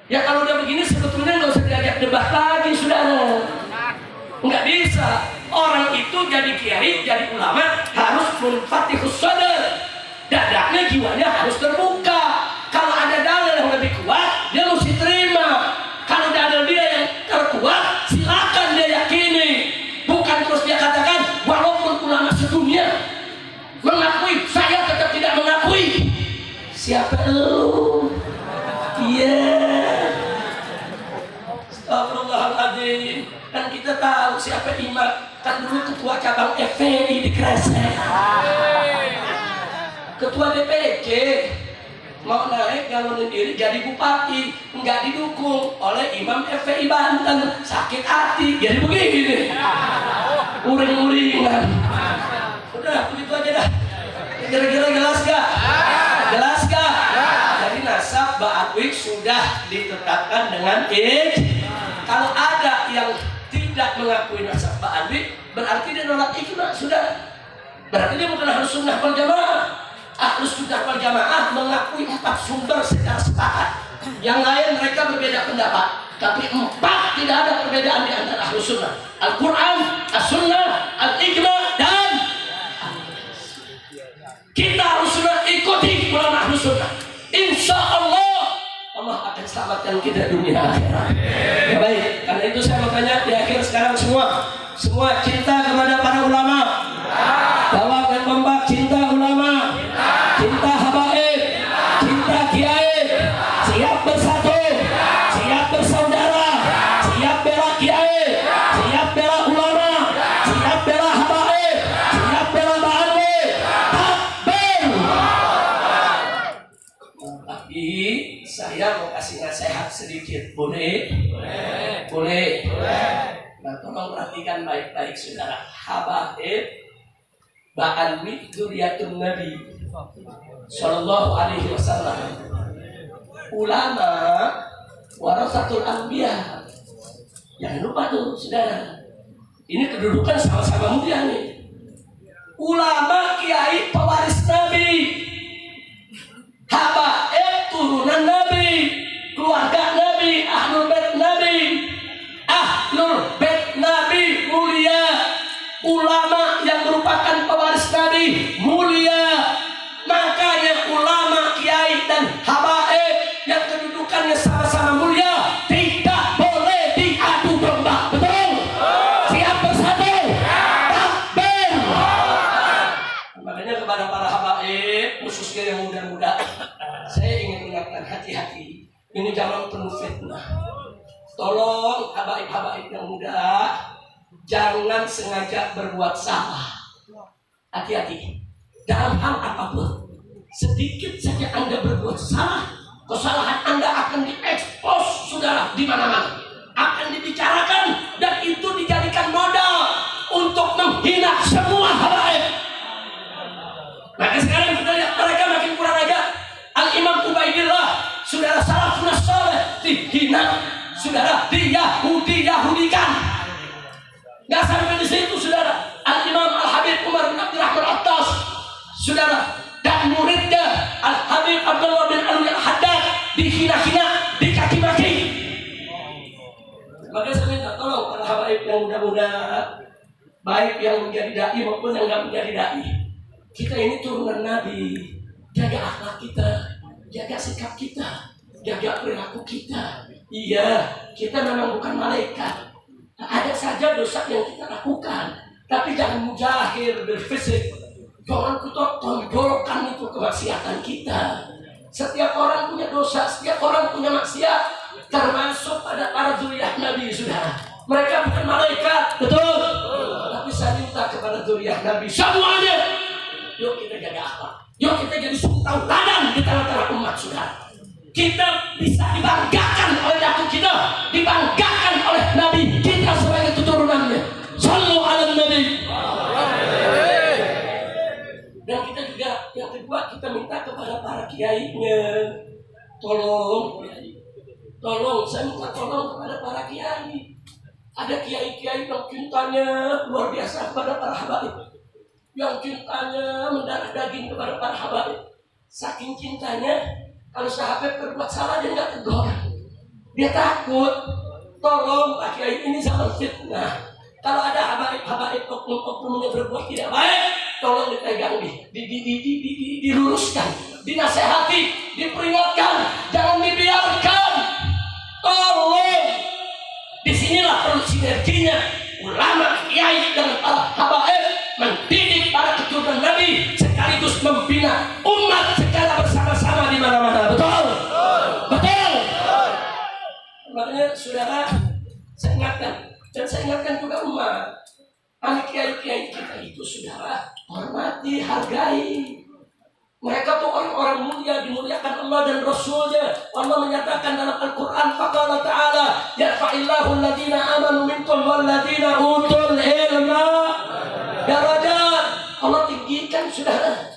Ya kalau udah begini sebetulnya nggak usah diajak debat lagi, saudara. Nggak bisa. Orang itu jadi kiai, jadi ulama harus munfatihus sadar. Dadanya, jiwanya harus terbuka. Kalau ada dalil yang lebih kuat, dia mesti terima. Kalau dalil dia yang terkuat, silakan dia yakini. Bukan terus dia katakan, walaupun ulama sedunia mengakui, saya tetap tidak mengakui. Siapa lu? Iya. Astagfirullahaladzim. Kan kita tahu siapa imam. Kan dulu ketua cabang FPI di Kresek, ketua DPC mau naik nyalonin diri jadi bupati, nggak didukung oleh imam FPI Banten, sakit hati jadi begini, uring-uringan. Udah begitu aja dah. Kira-kira jelas gak? Jelas gak? Jadi nasab Ba'adwi sudah ditetapkan dengan kalau ada yang tidak mengakui nasab Ba'adwi, berarti dia nolak ijma, sudah. Berarti dia bukan ahlus sunnah wal jamaah. Ahlus sunnah wal jamaah mengakui 4 sumber secara sepakat. Yang lain mereka berbeda pendapat, tapi 4 tidak ada perbedaan di antara ahlus sunnah. Al-Quran, As-Sunnah, Al-Ijma, dan kita ahlus sunnah ikuti ulama ahlus sunnah. Insya Allah Allah akan selamatkan kita dunia akhirat. Ya baik, karena itu saya mau tanya di akhir sekarang semua cinta kepada para ulama. Bawakan kompak cinta ulama, cinta habaib, cinta kiai. Siap bersatu, siap bersaudara, siap bela kiai, siap bela ulama, siap bela habaib, siap bela ba'adwi. Takbir. Tapi saya mau kasih nasihat sedikit, boleh? Boleh. Nah, tolong perhatikan baik-baik, saudara. Habaib Ba'adwi dzurriyyatun Nabi Sallallahu Alaihi Wasallam. Ulama warasatul anbiya. Jangan lupa tuh, saudara. Ini kedudukan sama-sama mulia nih. Ulama kiai pewaris Nabi, habaib turunan Nabi, keluarga Nabi, ahlul bait Nabi. Ahlul bait Nabi mulia. Ulama yang merupakan pewaris Nabi mulia. Makanya ulama, kiai dan habaib yang kedudukannya sama-sama mulia tidak boleh diadu domba. Betul? Siap bersatu. Takbir. Makanya kepada para habaib, khususnya yang muda-muda, saya ingin mengingatkan, hati-hati. Ini zaman penuh fitnah. Tolong habaib-habaib yang muda, jangan sengaja berbuat salah. Hati-hati dalam hal apapun. Sedikit saja Anda berbuat salah, kesalahan Anda akan diekspos, saudara, di mana-mana. Akan dibicarakan dan itu dijadikan modal untuk menghina semua habaib. Maka sekarang kita lihat mereka makin kurang ajar. Al-Imam Ubaidillah, saudara, salafun saleh dihina, saudara, Yahudikan. Nggak sampai di situ, saudara. Al-Imam Al-Habib Umar bin Abdurrahman Attas, saudara, dan muridnya Al-Habib Abdullah bin Alwi Al-Haddad dihina-hina, dikaki-maki. Maka saya minta tolong para habaib yang muda-muda, baik yang menjadi dai maupun yang nggak menjadi dai, kita ini turunan Nabi. Jaga akhlak kita, jaga sikap kita, jaga perilaku kita. Iya, kita memang bukan malaikat. Ada saja dosa yang kita lakukan, tapi jangan mujahir berfisik. Jangan kita tonjolkan itu kemaksiatan kita. Setiap orang punya dosa, setiap orang punya maksiat, termasuk pada para dzurriyyah Nabi, saudara. Mereka bukan malaikat, betul? Tapi saya minta kepada dzurriyyah Nabi semuanya, yuk kita jaga akhlak. Yuk kita jadi suri tauladan di tengah-tengah umat, saudara. Kita bisa dibanggakan oleh datuk kita, dibanggakan oleh Nabi kita sebagai keturunannya. Sallu ala Nabi. Dan kita juga yang kedua, kita minta kepada para kiainya, tolong, saya minta tolong kepada para kiai. Ada kiai-kiai yang cintanya luar biasa kepada para habaib, yang cintanya mendarah daging kepada para habaib. Saking cintanya, kalau sahabat berbuat salah dia nggak tegur. Dia takut. Tolong Pak Kiai, ini zaman fitnah. Kalau ada habaib oknum yang berbuat tidak baik, tolong dipegang, diluruskan, dinasehati, diperingatkan, jangan dibiarkan. Tolong. Disinilah perlu sinerginya ulama, kiai dan para habaib mendidik para keturunan Nabi sekaligus membina umat secara bersama-sama di mana-mana. Betul? Betul. Makanya saudara, saya ingatkan. Dan saya ingatkan juga umat, anak kiai-kiai kita itu saudara, hormati, hargai. Mereka tuh orang-orang mulia, dimuliakan Allah dan Rasulnya. Allah menyatakan dalam Al-Quran, faqala ta'ala, yarfa'illahu alladhina amanu minkum walladhina utul ilma darajat. Allah tinggikan saudara.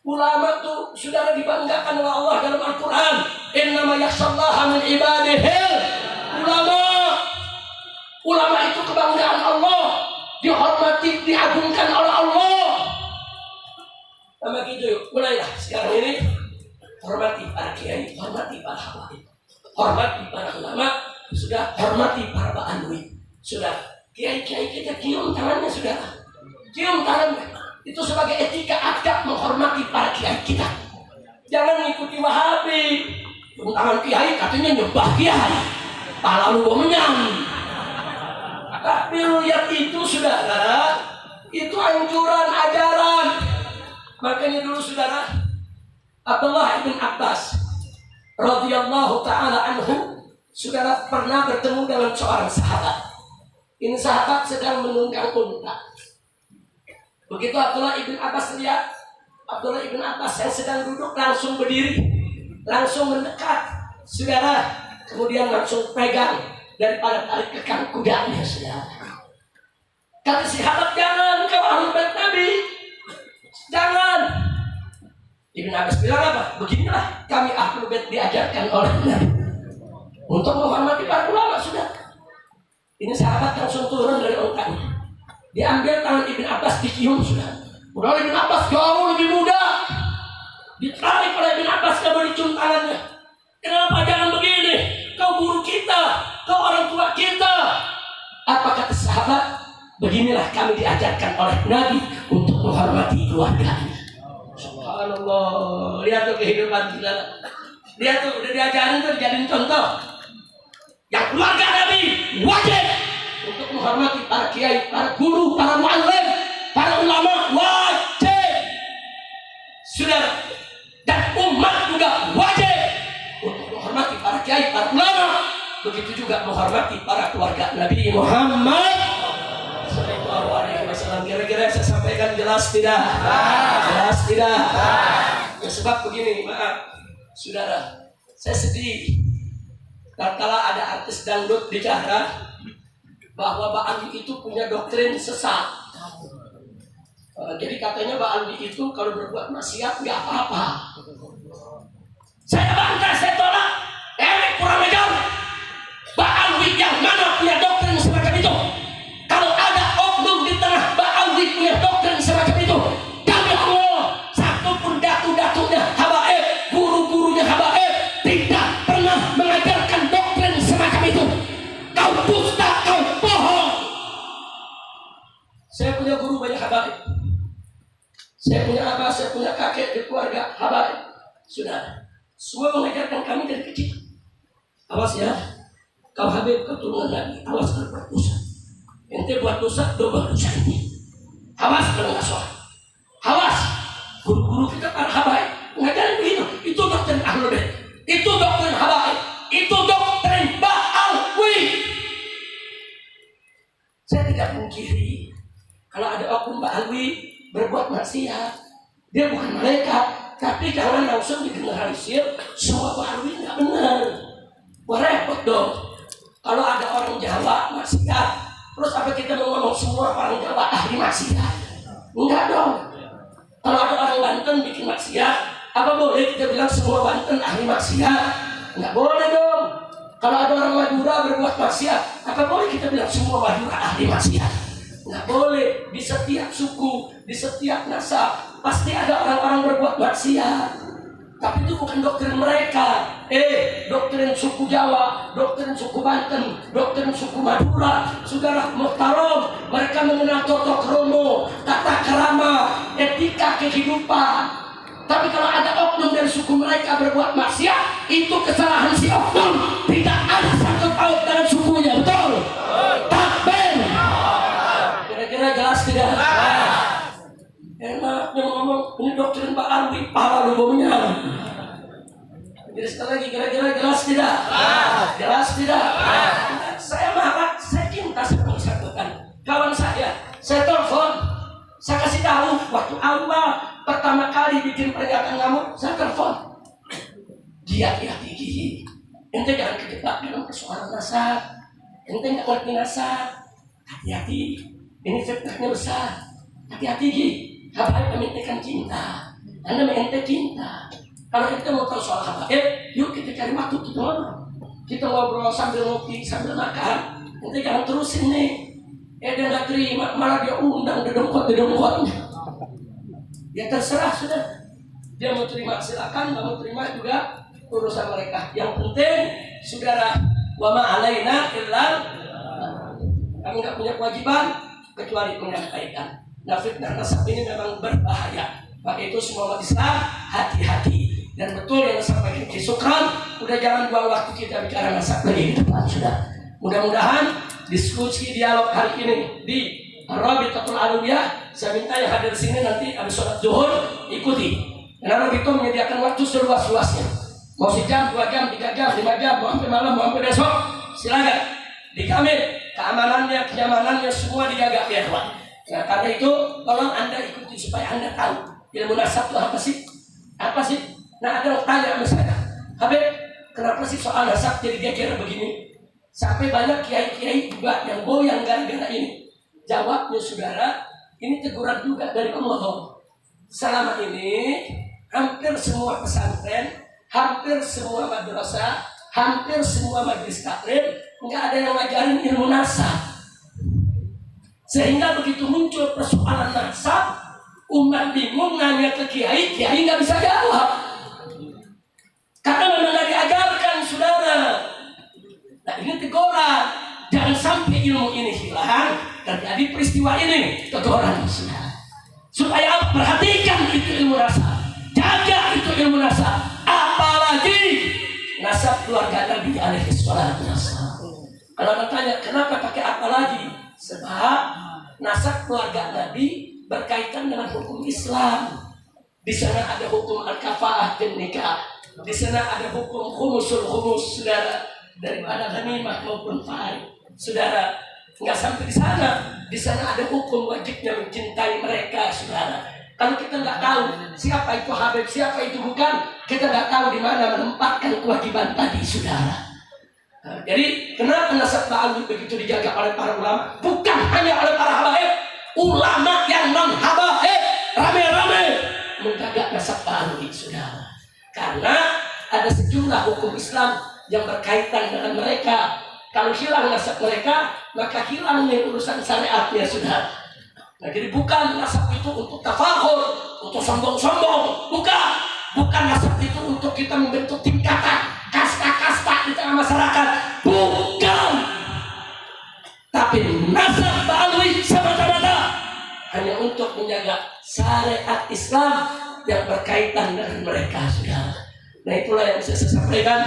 Ulama tuh saudara dibanggakan oleh Allah dalam Al-Quran. Innama yakhshallaha min ibadihil ulama. Ulama itu kebanggaan Allah, dihormati, diagungkan oleh Allah. Sama gitu yuk, mulailah sekarang ini. Hormati para kiai, hormati para habaib, hormati para ulama, sudah hormati para ba'alwi. Sudah, kiai-kiai kita cium tangannya sudah. Cium tangannya. Itu sebagai etika adab menghormati para kiai kita. Jangan mengikuti Wahabi. Cium tangan kiai katanya nyembah kiai. Pala lu menyang. Tapi lihat itu saudara, itu anjuran ajaran. Makanya dulu saudara, Abdullah bin Abbas radhiyallahu taala anhu, saudara pernah bertemu dengan seorang sahabat. Ini sahabat sedang menunggang unta. Begitu Abdullah bin Abbas lihat, Abdullah bin Abbas yang sedang duduk langsung berdiri, langsung mendekat, saudara, kemudian langsung pegang daripada tarik kekang kudanya, saudara. Kata si sahabat, jangan kau ahlul bait Nabi, jangan. Ibn Abbas bilang apa? Beginilah kami ahlul bait diajarkan oleh Nabi untuk menghormati para ulama, sudah. Ini sahabat langsung turun dari untanya, diambil tangan Ibn Abbas, dicium, sudah. Padahal Ibn Abbas jauh lebih muda, ditarik oleh Ibn Abbas, lalu dicium tangannya. Kenapa jangan begini? Kau guru kita, kau orang tua kita. Apa kata sahabat? Beginilah kami diajarkan oleh Nabi untuk menghormati keluarganya. Subhanallah. Lihat tuh kehidupan kita. Lihat tuh, udah diajarin tuh, dijadiin contoh. Yang keluarga Nabi wajib untuk menghormati para kiai, para guru, para muallim, para ulama, wajib. Saudara, dan umat juga wajib untuk menghormati para kiai, para ulama. Begitu juga menghormati para keluarga Nabi Muhammad sallallahu alaihi wasallam. Kira-kira saya sampaikan jelas tidak? Jelas tidak? Ya, sebab begini, maaf saudara, saya sedih tatkala ada artis dangdut bicara bahwa Mbak Andi itu punya doktrin sesat. Jadi katanya Mbak Andi itu kalau berbuat maksiat nggak apa-apa. Saya bantah, saya tolak. Kurang ajar. Mbak Andi yang mana punya doktrin semacam itu? Kalau ada oknum di tengah Mbak Andi punya doktrin semacam itu, demi Allah, satupun datu-datunya habaib, guru-gurunya habaib tidak pernah mengajarkan doktrin semacam itu. Kau dusta, kau bohong. Saya punya guru banyak habaib. Saya punya abah, saya punya kakek di keluarga habaib. Sudah, semua mengajarkan kami dari kecil. Awas ya, kau habib keturunan Nabi, awas kalau buat dosa. Ente buat dosa, dosa dosa ini. Awas kalau nggak sholat. Awas, guru-guru kita para habaib mengajarkan begitu. Itu doktrin ahlul bait, itu doktrin habaib, itu doktrin ba'alwi. Saya tidak mungkiri kalau ada oknum ba'alwi berbuat maksiat, dia bukan malaikat, tapi jangan langsung digeneralisir semua ba'alwi nggak benar. Wah, repot dong. Kalau ada orang Jawa maksiat, terus apa kita mau ngomong semua orang Jawa ahli maksiat? Enggak dong. Kalau ada orang Banten bikin maksiat, apa boleh kita bilang semua Banten ahli maksiat? Enggak boleh dong. Kalau ada orang Madura berbuat maksiat, apa boleh kita bilang semua Madura ahli maksiat? Enggak boleh. Di setiap suku, di setiap nasab pasti ada orang-orang berbuat maksiat. Tapi itu bukan doktrin mereka. doktrin suku Jawa, doktrin suku Banten, doktrin suku Madura, saudara muhtaram, mereka mengenal toto kromo, tata krama, etika kehidupan. Tapi kalau ada oknum dari suku mereka berbuat maksiat, itu kesalahan si oknum, tidak ada sangkut paut dengan sukunya, betul? Takbir. Kira-kira jelas tidak? Enaknya ngomong, ini doktrin Pak Alwi, pala lu bomnya. Jadi sekali lagi, kira-kira jelas tidak? Jelas tidak? Saya marah, saya cinta sama satukan kawan saya telepon, saya kasih tahu waktu awal pertama kali bikin peringatan ngamuk, saya telepon. Dia hati-hati, ente jangan kejebak dalam persoalan nasab, ente nggak ngerti nasab, hati-hati, ini fitnahnya besar, hati-hati Gi. Habaib memintakan cinta, Anda mengente cinta. Kalau kita mau tahu soal habaib, yuk kita cari waktu kita ngobrol. Kita ngobrol sambil ngopi, sambil makan. Nanti jangan terusin nih. Dia nggak terima, malah dia undang dedongkotnya. Ya terserah sudah. Dia mau terima silakan, nggak mau terima juga urusan mereka. Yang penting, saudara, wa ma alaina illa kami nggak punya kewajiban kecuali menyampaikan. Nah, fitnah nasab ini memang berbahaya. Maka itu semua umat Islam hati-hati. Dan betul yang disampaikan Ki Sukron, udah jangan buang waktu kita bicara nasab lagi ke depan sudah. Mudah-mudahan diskusi dialog hari ini di Rabitatul Alawiyah, saya minta yang hadir sini nanti habis sholat zuhur ikuti. Karena Rabito menyediakan waktu seluas-luasnya. Mau sejam, 2 jam, 3 jam, 5 jam, mau sampai malam, mau sampai besok, silakan. Dijamin keamanannya, kenyamanannya semua dijaga ya Tuhan. Nah, karena itu tolong Anda ikuti supaya Anda tahu ilmu nasab itu apa sih? Apa sih? Nah, ada yang tanya sama saya, Habib, kenapa sih soal nasab jadi geger begini? Sampai banyak kiai-kiai juga yang goyang gara-gara ini. Jawabnya saudara, ini teguran juga dari Allah. Selama ini hampir semua pesantren, hampir semua madrasah, hampir semua majelis taklim nggak ada yang ngajarin ilmu nasab. Sehingga begitu muncul persoalan nasab, umat bingung nanya ke kiai, kiai nggak bisa jawab. Karena memang nggak diajarkan, saudara. Nah, ini teguran. Jangan sampai ilmu ini hilang, terjadi peristiwa ini, teguran, saudara. Supaya perhatikan itu ilmu nasab, jaga itu ilmu nasab. Apalagi nasab keluarga Nabi alaihi salatu wassalam. Kalau Anda tanya kenapa pakai apalagi? Sebab nasab keluarga Nabi berkaitan dengan hukum Islam. Di sana ada hukum al-kafaah dan nikah. Di sana ada hukum khumusul khumus, saudara, daripada ghanimah maupun faid. Saudara, nggak sampai di sana. Di sana ada hukum wajibnya mencintai mereka, saudara. Kalau kita nggak tahu siapa itu Habib, siapa itu bukan, kita nggak tahu di mana menempatkan kewajiban tadi, saudara. Nah, jadi kenapa nasab ta'alluq begitu dijaga oleh para ulama? Bukan hanya oleh para habaib, ulama yang non habaib rame-rame menjaga nasab ta'alluq, saudara. Karena ada sejumlah hukum Islam yang berkaitan dengan mereka. Kalau hilang nasab mereka, maka hilang nih urusan syariatnya, saudara. Nah, jadi bukan nasab itu untuk tafakhur, untuk sombong-sombong, bukan nasab itu untuk kita membentuk tingkatan kasta-kasta di tengah masyarakat, bukan. Tapi nasab ta'alluq semata-mata hanya untuk menjaga syariat Islam yang berkaitan dengan mereka, saudara. Nah, itulah yang bisa saya sampaikan.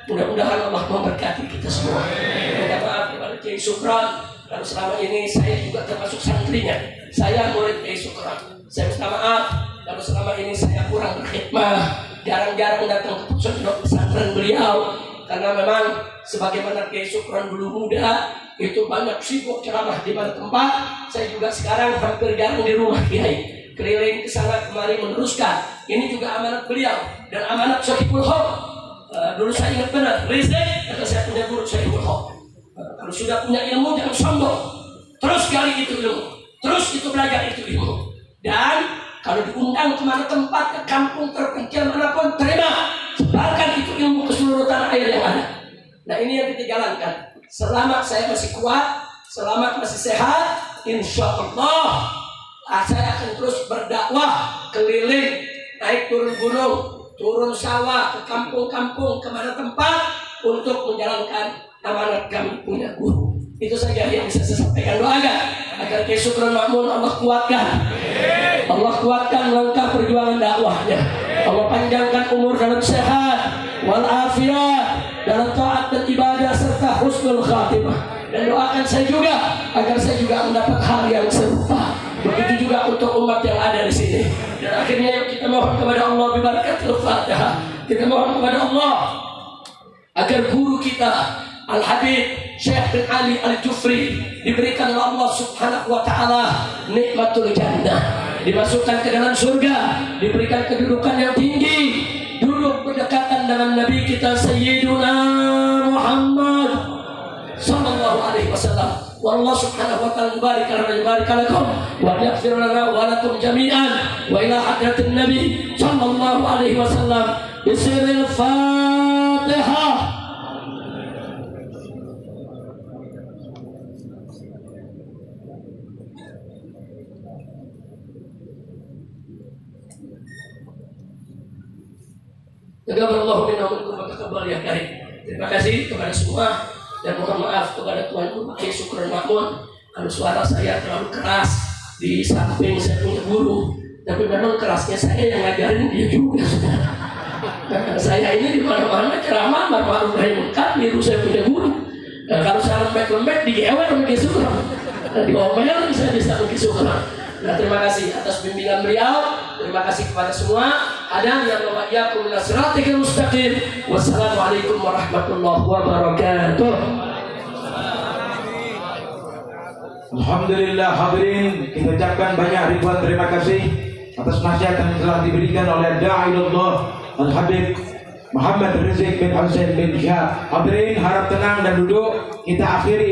Mudah-mudahan Allah memberkati kita semua. Minta maaf kepada Kiai Sukron, kalau selama ini saya juga termasuk santrinya. Saya murid Kiai Sukron. Saya minta maaf kalau selama ini saya kurang berkhidmah, jarang-jarang datang ke pesantren beliau, karena memang sebagaimana Kiai Sukron dulu muda itu banyak sibuk ceramah di mana tempat. Saya juga sekarang hampir jarang di rumah Kiai, keliling ke sana kemari meneruskan. Ini juga amanat beliau dan amanat Sohibul Haq. Dulu saya ingat benar, Rizek kata saya punya guru Sohibul Haq. Kalau sudah punya ilmu jangan sombong, terus gali itu ilmu, terus itu belajar itu ilmu. Dan kalau diundang kemana tempat, ke kampung terpencil manapun, terima, sebarkan itu ilmu ke seluruh tanah air yang ada. Nah, ini yang kita jalankan. Selama saya masih kuat, selama masih sehat, insya Allah saya akan terus berdakwah keliling, naik turun gunung, turun sawah, ke kampung-kampung, kemana tempat untuk menjalankan amanat kami punya guru. Itu saja yang bisa saya sampaikan. Doakan agar Kiai Sukron Makmun Allah kuatkan. Allah kuatkan langkah perjuangan dakwahnya. Allah panjangkan umur dalam sehat walafiat, dalam taat dan ibadah serta husnul khatimah. Dan doakan saya juga agar saya juga mendapat hal yang serupa. Begitu juga untuk umat yang ada di sini. Dan akhirnya kita mohon kepada Allah bibarakatil Fatihah. Kita mohon kepada Allah agar guru kita Al-Habib Syekh bin Ali Al-Jufri diberikan oleh Allah Subhanahu wa taala nikmatul jannah, dimasukkan ke dalam surga, diberikan kedudukan yang tinggi, duduk berdekatan dengan Nabi kita Sayyiduna Muhammad sallallahu alaihi wasallam. Wallahu subhanahu wa ta'ala barik lakum wa yaghfir lana wa lakum jami'an wa ila hadratin Nabi sallallahu alaihi wasallam bisiril Fatihah. Jazakallahu minna wa minkum wa taqabbal ya karim. Terima kasih kepada semua dan mohon maaf kepada Tuan Guru Kiai Sukron Makmun kalau suara saya terlalu keras di samping saya punya guru, tapi memang kerasnya saya yang ngajarin dia juga. Karena saya ini di mana-mana ceramah ma'ruf nahi munkar niru saya punya guru. Kalau saya lembek-lembek digewer sama Kiai Sukron, diomelin saya bisa sama Kiai Sukron. Nah, terima kasih atas bimbingan beliau. Terima kasih kepada semua. Ada yang mewayakum ila siratikal mustaqim. Wassalamualaikum warahmatullahi wabarakatuh. Alhamdulillah hadirin, kita ucapkan banyak ribuan terima kasih atas nasihat yang telah diberikan oleh Da'ilullah Al-Habib Muhammad Rizik bin Husain bin Syihab. Hadirin harap tenang dan duduk. Kita akhiri ini.